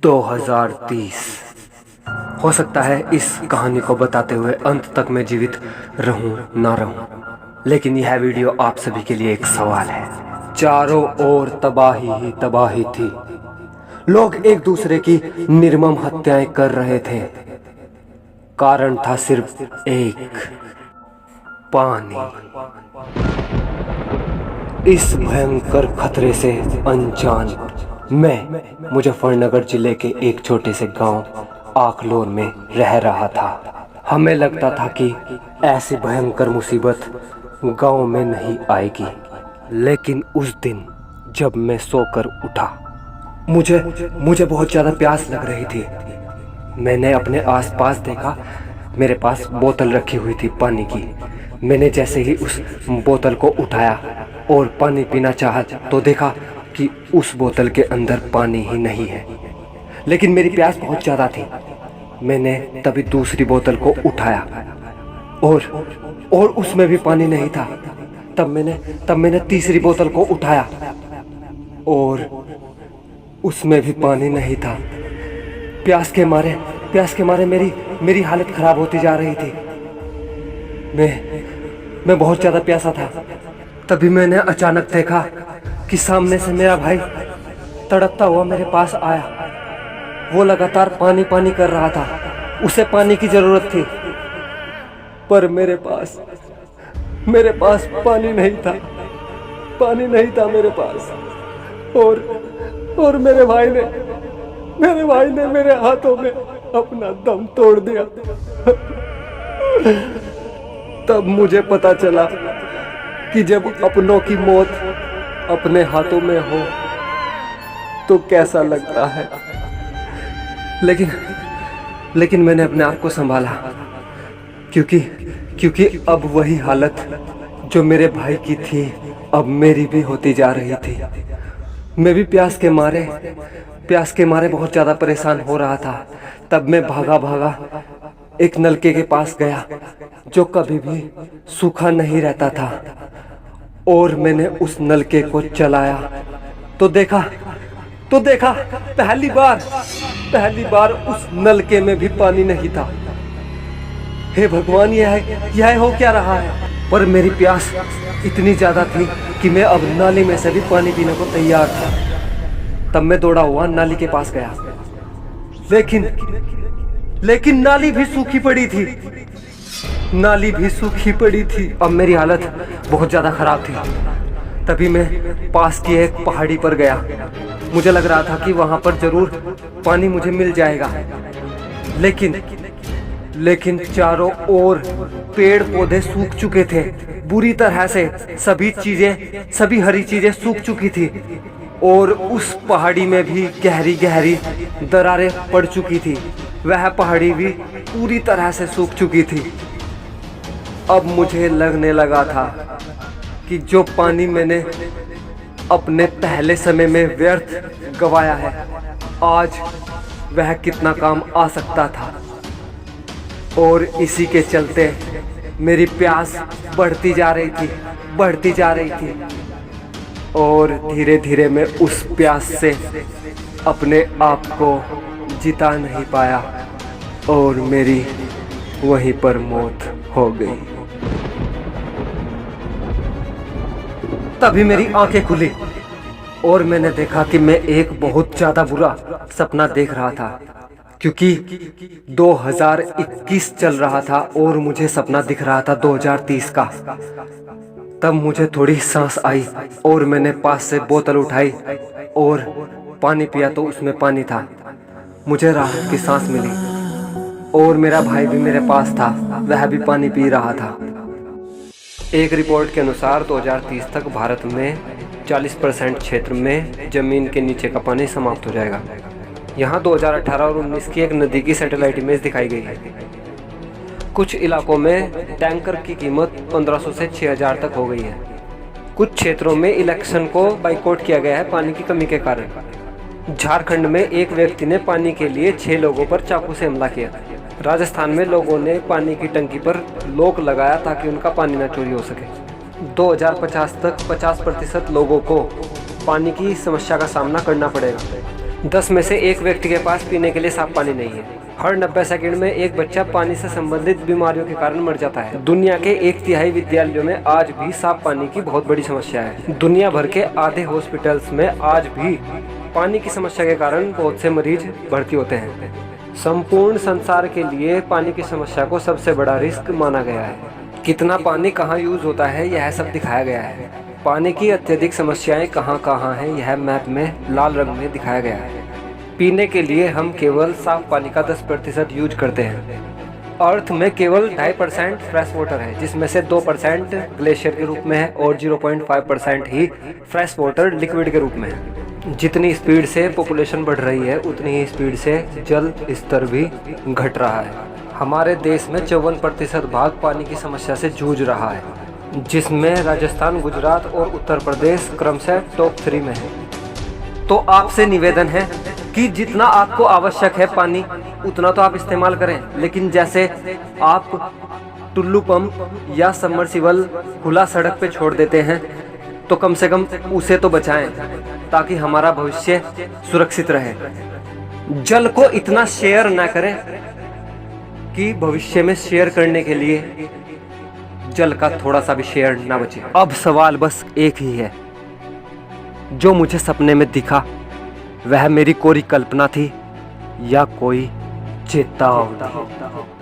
2030। हो सकता है इस कहानी को बताते हुए अंत तक मैं जीवित रहूं ना रहूं, लेकिन यह वीडियो आप सभी के लिए एक सवाल है। चारों ओर तबाही ही तबाही थी। लोग एक दूसरे की निर्मम हत्याएं कर रहे थे। कारण था सिर्फ एक, पानी। इस भयंकर खतरे से अनजान मैं मुजफ्फरनगर जिले के एक छोटे से गांव आखलोर में रह रहा था। हमें लगता था कि ऐसी भयंकर मुसीबत गांव में नहीं आएगी, लेकिन उस दिन जब मैं सोकर उठा, मुझे बहुत ज़्यादा प्यास लग रही थी। मैंने अपने आसपास देखा, मेरे पास बोतल रखी हुई थी पानी की। मैंने जैसे ही उस बोतल को उठाया और पानी पीना चाहा तो देखा कि उस बोतल के अंदर पानी ही नहीं है, लेकिन मेरी प्यास बहुत ज़्यादा थी। मैंने तभी दूसरी बोतल को उठाया और उसमें भी पानी नहीं था। तब मैंने तीसरी बोतल को उठाया और उसमें भी पानी नहीं था। प्यास के मारे मेरी हालत खराब होती जा रही थी। मैं बहुत ज़्यादा प्यासा था। तभी मैंने अचानक देखा कि सामने से मेरा भाई तड़पता हुआ मेरे पास आया। वो लगातार पानी कर रहा था। उसे पानी की ज़रूरत थी, पर मेरे पास पानी नहीं था। पानी नहीं था मेरे पास। और मेरे भाई ने मेरे हाथों में अपना दम तोड़ दिया। तब मुझे पता चला कि जब अपनों की मौत अपने हाथों में हो तो कैसा लगता है। लेकिन मैंने अपने आप को संभाला, क्योंकि अब वही हालत जो मेरे भाई की थी अब मेरी भी होती जा रही थी। मैं भी प्यास के मारे बहुत ज़्यादा परेशान हो रहा था। तब मैं भागा एक नलके के पास गया जो कभी भी सूखा नहीं रहता था, और मैंने उस नलके को चलाया तो देखा पहली बार उस नलके में भी पानी नहीं था। हे भगवान, यह हो क्या रहा है। पर मेरी प्यास इतनी ज़्यादा थी कि मैं अब नाली में से भी पानी पीने को तैयार था। तब मैं दौड़ा हुआ नाली के पास गया, लेकिन नाली भी सूखी पड़ी थी। अब मेरी हालत बहुत ज़्यादा ख़राब थी। तभी मैं पास की एक पहाड़ी पर गया। मुझे लग रहा था कि वहाँ पर ज़रूर पानी मुझे मिल जाएगा, लेकिन चारों ओर पेड़ पौधे सूख चुके थे बुरी तरह से। सभी हरी चीज़ें सूख चुकी थी, और उस पहाड़ी में भी गहरी दरारें पड़ चुकी थी। वह पहाड़ी भी पूरी तरह से सूख चुकी थी। अब मुझे लगने लगा था कि जो पानी मैंने अपने पहले समय में व्यर्थ गवाया है, आज वह कितना काम आ सकता था। और इसी के चलते मेरी प्यास बढ़ती जा रही थी, और धीरे धीरे मैं उस प्यास से अपने आप को जिता नहीं पाया, और मेरी वहीं पर मौत हो गई। तभी मेरी आंखें खुली और मैंने देखा कि मैं एक बहुत ज़्यादा बुरा सपना देख रहा था, क्योंकि 2021 चल रहा था और मुझे सपना दिख रहा था 2030 का। तब मुझे थोड़ी सांस आई और मैंने पास से बोतल उठाई और पानी पिया तो उसमें पानी था। मुझे राहत की सांस मिली, और मेरा भाई भी मेरे पास था, वह भी पानी पी रहा था। एक रिपोर्ट के अनुसार 2030 तक भारत में 40% क्षेत्र में ज़मीन के नीचे का पानी समाप्त हो जाएगा। यहाँ 2018 और 19 की एक नदी की सैटेलाइट इमेज दिखाई गई है। कुछ इलाकों में टैंकर की कीमत 1500 से 6000 तक हो गई है। कुछ क्षेत्रों में इलेक्शन को बाइकआउट किया गया है पानी की कमी के कारण। झारखंड में एक व्यक्ति ने पानी के लिए 6 लोगों पर चाकू से हमला किया। राजस्थान में लोगों ने पानी की टंकी पर लॉक लगाया ताकि उनका पानी न चोरी हो सके। 2050 तक 50% लोगों को पानी की समस्या का सामना करना पड़ेगा। 10 में से एक व्यक्ति के पास पीने के लिए साफ पानी नहीं है। हर 90 सेकंड में एक बच्चा पानी से संबंधित बीमारियों के कारण मर जाता है। दुनिया के 1/3 विद्यालयों में आज भी साफ पानी की बहुत बड़ी समस्या है। दुनिया भर के आधे हॉस्पिटल्स में आज भी पानी की समस्या के कारण बहुत से मरीज भर्ती होते हैं। संपूर्ण संसार के लिए पानी की समस्या को सबसे बड़ा रिस्क माना गया है। कितना पानी कहाँ यूज होता है यह सब दिखाया गया है। पानी की अत्यधिक समस्याएं कहाँ कहाँ हैं यह मैप में लाल रंग में दिखाया गया है। पीने के लिए हम केवल साफ पानी का 10% यूज करते हैं। अर्थ में केवल 2.5% फ्रेश वाटर है, जिसमें से 2% ग्लेशियर के रूप में है और 0.5% ही फ्रेश वाटर लिक्विड के रूप में है। जितनी स्पीड से पॉपुलेशन बढ़ रही है उतनी ही स्पीड से जल स्तर भी घट रहा है। हमारे देश में 54% भाग पानी की समस्या से जूझ रहा है, जिसमें राजस्थान, गुजरात और उत्तर प्रदेश क्रमशः टॉप 3 में है। तो आपसे निवेदन है कि जितना आपको आवश्यक है पानी उतना तो आप इस्तेमाल करें, लेकिन जैसे आप टुल्लू पंप या सबमर्सिबल खुला सड़क पे छोड़ देते हैं तो कम से कम उसे तो बचाएं ताकि हमारा भविष्य सुरक्षित रहे। जल को इतना शेयर ना करें कि भविष्य में शेयर करने के लिए जल का थोड़ा सा भी शेयर ना बचे। अब सवाल बस एक ही है, जो मुझे सपने में दिखा वह मेरी कोरी कल्पना थी या कोई चेतावनी।